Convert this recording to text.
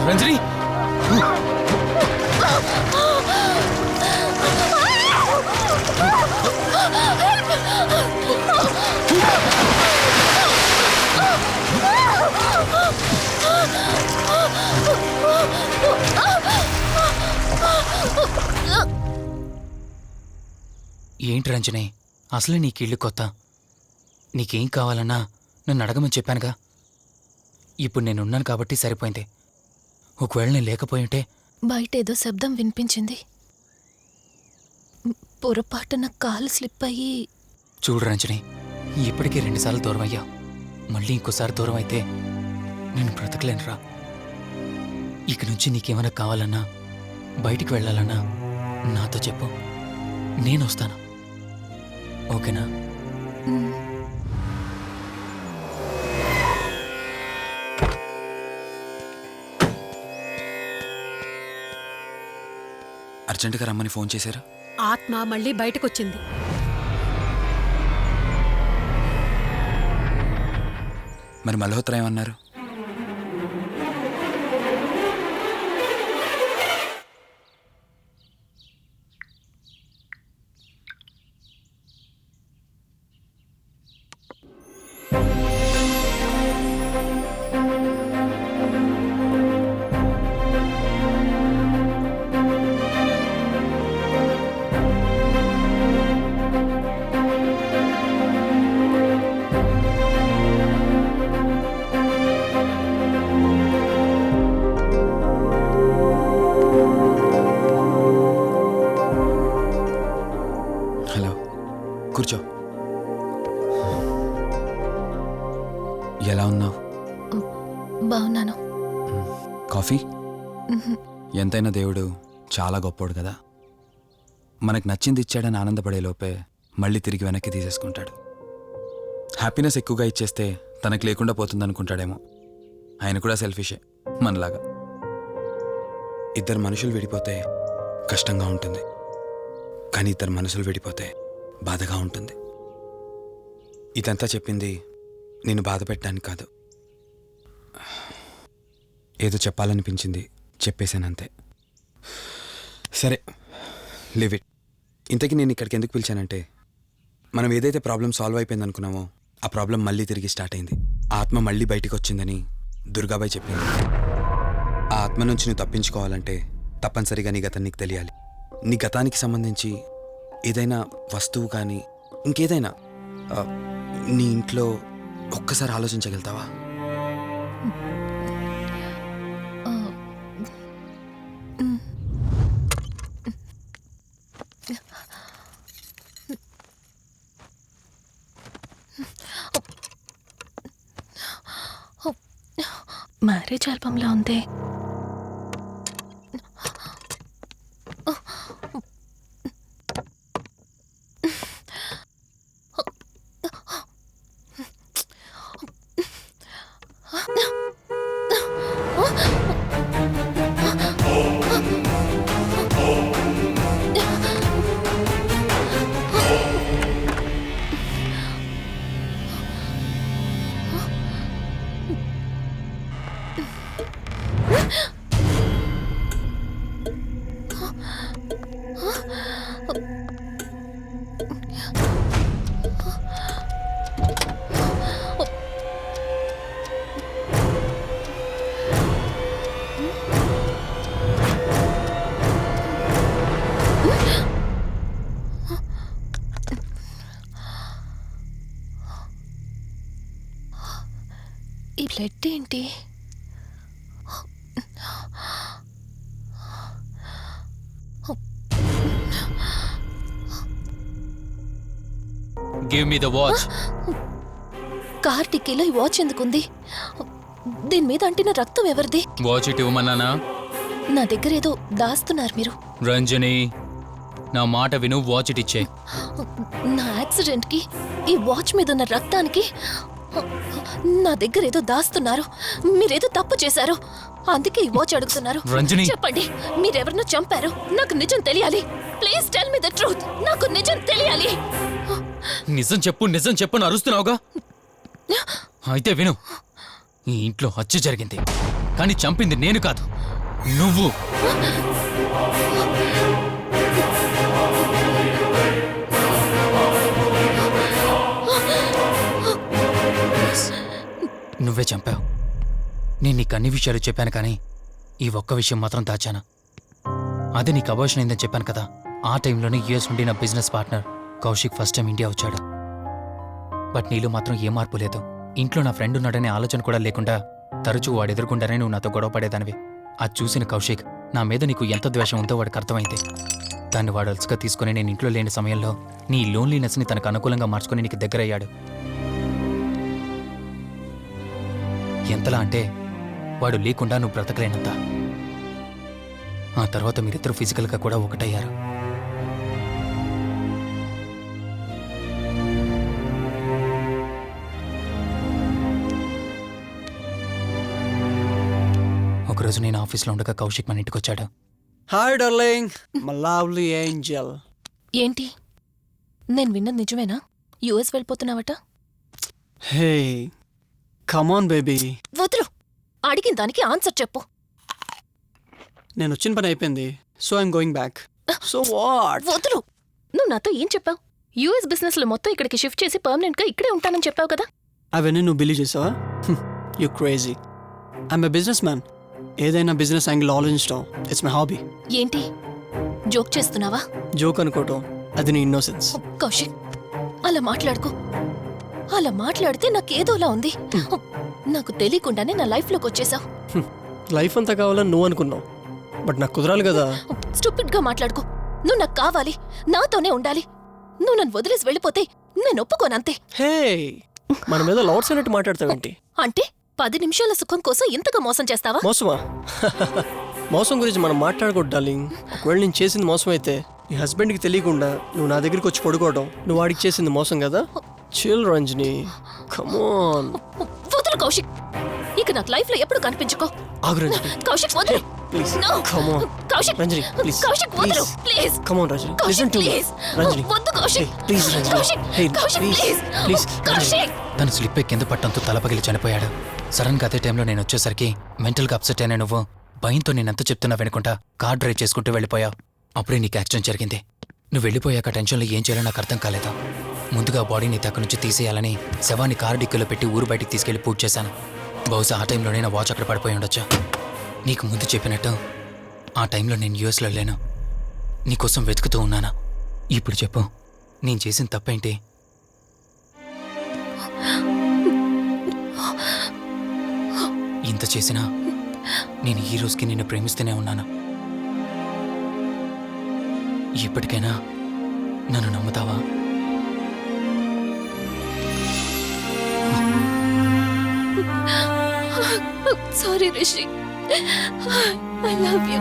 రంజని ఏంటి రంజని, అసలే నీకు ఇల్లు కొత్త. నీకేం కావాలన్నా నన్ను అడగమని చెప్పానుగా. ఇప్పుడు నేనున్నాను కాబట్టి సరిపోయింది. ఒకవేళ నేను లేకపోయింటే బయట ఏదో శబ్దం వినిపించింది. పొరపాటున కాలు స్లిప్ అయ్యి. చూడు రంజని, ఇప్పటికే 2 సార్లు దూరం అయ్యా. మళ్ళీ ఇంకోసారి దూరం అయితే నేను బ్రతకలేనురా. ఇక నుంచి నీకేమైనా కావాలన్నా, బయటికి వెళ్ళాలన్నా నాతో చెప్పు, నేను వస్తాను. ఓకేనా? అర్జెంటుగా రమ్మని ఫోన్ చేశారా? ఆత్మ మళ్ళీ బయటకొచ్చింది. మరి మల్హోత్రా ఏమన్నారు? కూర్చో. ఎలా ఉన్నావు? బాగున్నాను. కాఫీ? ఎంతైనా దేవుడు చాలా గొప్పోడు కదా. మనకు నచ్చింది ఇచ్చాడని ఆనందపడే లోపే మళ్ళీ తిరిగి వెనక్కి తీసేసుకుంటాడు. హ్యాపీనెస్ ఎక్కువగా ఇచ్చేస్తే తనకు లేకుండా పోతుందనుకుంటాడేమో. ఆయన కూడా సెల్ఫిషే మనలాగా. ఇద్దరు మనుషులు విడిపోతే కష్టంగా ఉంటుంది, కానీ ఇద్దరు మనసులు విడిపోతే బాధగా ఉంటుంది. ఇదంతా చెప్పింది నేను బాధ పెట్టడానికి కాదు. ఏదో చెప్పాలనిపించింది, చెప్పేశానంతే. సరే, లివ్ ఇట్. ఇంతకీ నేను ఇక్కడికి ఎందుకు పిలిచానంటే, మనం ఏదైతే ప్రాబ్లం సాల్వ్ అయిపోయింది అనుకున్నామో ఆ ప్రాబ్లం మళ్ళీ తిరిగి స్టార్ట్ అయింది. ఆత్మ మళ్ళీ బయటికి వచ్చిందని దుర్గాబాయ్ చెప్పింది. ఆ ఆత్మ నుంచి నువ్వు తప్పించుకోవాలంటే తప్పనిసరిగా నీ గతం నీకు తెలియాలి. నీ గతానికి సంబంధించి ఏదైనా వస్తువు కానీ ఇంకేదైనా నీ ఇంట్లో ఒక్కసారి ఆలోచించగలుగుతావా? మ్యారేజ్ ఆల్బంలా ఉంది. బ్లడ్ ఏంటి? Give me the watch. Car టిక్కీలో ఈ వాచ్ ఎందుకుంది? దీని మీద అంటిన రక్తం ఎవరిది? వాచ్ ఇటు ఇవ్వమన్నానా? నా దగ్గర ఏదో దాస్తున్నారు మీరు. రంజని, నా మాట విను, వాచ్ ఇటు ఇచ్చే. నా యాక్సిడెంట్కి ఈ వాచ్ మీద ఉన్న రక్తానికి నా దగ్గర ఏదో దాస్తున్నారు. మీరేదో తప్పు చేశారు, అందుకే ఈ వాచ్ అడుగుతున్నారు. రంజని, చెప్పండి, మీరెవరినో చంపారు. నాకు నిజం తెలియాలి. Please tell me the truth. నాకు నిజం తెలియాలి. నిజం చెప్పు, నిజం చెప్పు అని అరుస్తున్నావుగా. అయితే విను, ఈ ఇంట్లో హత్య జరిగింది, కానీ చంపింది నేను కాదు, నువ్వు. నువ్వే చంపావు. నేను నీకు అన్ని విషయాలు చెప్పాను, కానీ ఈ ఒక్క విషయం మాత్రం దాచాను. అదే నీకు అబార్షన్ అయిందని చెప్పాను కదా. ఆ టైంలోనే యూఎస్ నుండి నా business partner Kaushik first time India వచ్చాడు. బట్ నీలో మాత్రం ఏ మార్పు లేదు. ఇంట్లో నా ఫ్రెండ్ ఉన్నాడనే ఆలోచన కూడా లేకుండా తరచూ వాడు ఎదుర్కొండానే నువ్వు నాతో గొడవ పడేదానివి. అది చూసిన కౌశిక్ నా మీద నీకు ఎంత ద్వేషం ఉందో వాడికి అర్థమైంది. దాన్ని వాడు అలసుగా తీసుకుని నేను ఇంట్లో లేని సమయంలో నీ లోన్లీనెస్ని తనకు అనుకూలంగా మార్చుకుని నీకు దగ్గరయ్యాడు. ఎంతలా అంటే వాడు లేకుండా నువ్వు బ్రతకలేనంత. ఆ తర్వాత మీరిద్దరూ ఫిజికల్గా కూడా ఒకటయ్యారు. ఒకరోజు నేను ఆఫీస్లో ఉండగా కౌశిక్ మన ఇంటికి వచ్చాడు. Hi darling, my lovely angel. ఏంటి, నేను విన్నది నిజమేనా? యుఎస్ వెళ్ళిపోతున్నావట? Hey come on baby. వదులు, అడిగిన దానికి ఆన్సర్ చెప్పు. నేను వచ్చిన పని అయిపోయింది, so I'm going back. So what? వదులు. నువ్వు నాతో ఏం చెప్పావు? యుఎస్ బిజినెస్ లో మొత్తం ఇక్కడికి షిఫ్ట్ చేసి పర్మనెంట్ గా ఇక్కడే ఉంటానని చెప్పావు కదా. అవన్నీ నువ్వు బిలీవ్ చేసావా? You crazy. I'm a business man. ఏదైనా బిజినెస్ యాంగిల్ ఆలోచించడం ఇట్స్ మై హాబీ. ఏంటి, జోక్ చేస్తున్నావా? జోక్ అనుకోవటం అది నీ ఇన్నోసెన్స్. కౌశిక్, అలా మాట్లాడుకో. అలా మాట్లాడితే నాకేదోలా ఉంది. నాకు తెలియకుండానే నా లైఫ్ లోకి వచ్చేసావు. లైఫ్ అంతా కావాలని నువ్వు అనుకున్నావు, బట్ నాకు కుదరాలి కదా. స్టూపిడ్ గా మాట్లాడుకో. నువ్వు నాకు కావాలి, నాతోనే ఉండాలి. నువ్వు నన్ను వదిలేసి వెళ్ళిపోతే నేను ఒప్పుకోనంతే. హే, మన మీద లవర్స్ అన్నట్టు మాట్లాడతావేంటి? అంటే 10 నిమిషాల సుఖం కోసం ఇంతగా మోసం చేస్తావా? మోసమా? మోసం గురించి మనం మాట్లాడకూడదు డార్లింగ్. ఒకవేళ నేను చేసింది మోసం అయితే నీ హస్బెండ్కి తెలియకుండా నువ్వు నా దగ్గరికి వచ్చి పడుకోవడం నువ్వు వాడికి చేసింది మోసం కదా. Chill Ranjani, come on. వదులు కౌశిక్, ఇక నాకు లైఫ్ లో ఎప్పుడు కనిపించుకో. ఆగు రంజని, కౌశిక్ వదులు. Please. No. Come on Kaushik, Ranjani, please. Kaushik వదులు please. Come on Ranjani, Kaushik listen to me. Please. Ranjani, వద్దు Kaushik. Please Ranjani. Kaushik, hey Kaushik please please. Please Kaushik. తను స్లిప్ కింద పట్టంతో తలపగిలి చనిపోయాడు. సడన్ గా అదే టైంలో నేను వచ్చేసరికి మెంటల్గా అప్సెట్ అయినా నువ్వు భయంతో నేనెంత చెప్తున్నా వినకుండా కార్ డ్రైవ్ చేసుకుంటూ వెళ్ళిపోయావు. అప్పుడే నీకు యాక్సిడెంట్ జరిగింది. నువ్వు వెళ్ళిపోయాక టెన్షన్లో ఏం చేయాలో నాకు అర్థం కాలేదు. ముందుగా బాడీని అక్కడి నుంచి తీసేయాలని శవాన్ని కారు డిక్కీలో పెట్టి ఊరు బయటికి తీసుకెళ్లి పూజ చేశాను. బహుశా ఆ టైంలోనే నా వాచ్ అక్కడ పడిపోయి ఉండొచ్చు. నీకు ముందు చెప్పినట్టు ఆ టైంలో నేను యూఎస్లో లేను. నీకోసం వెతుకుతూ ఉన్నాను. ఇప్పుడు చెప్పు, నేను చేసిన తప్పేంటి? ఇంత చేసినా నేను ఈ రోజుకి నిన్ను ప్రేమిస్తూనే ఉన్నాను. ఇప్పటికైనా నన్ను నమ్ముతావా? Sorry Rishi, I love you.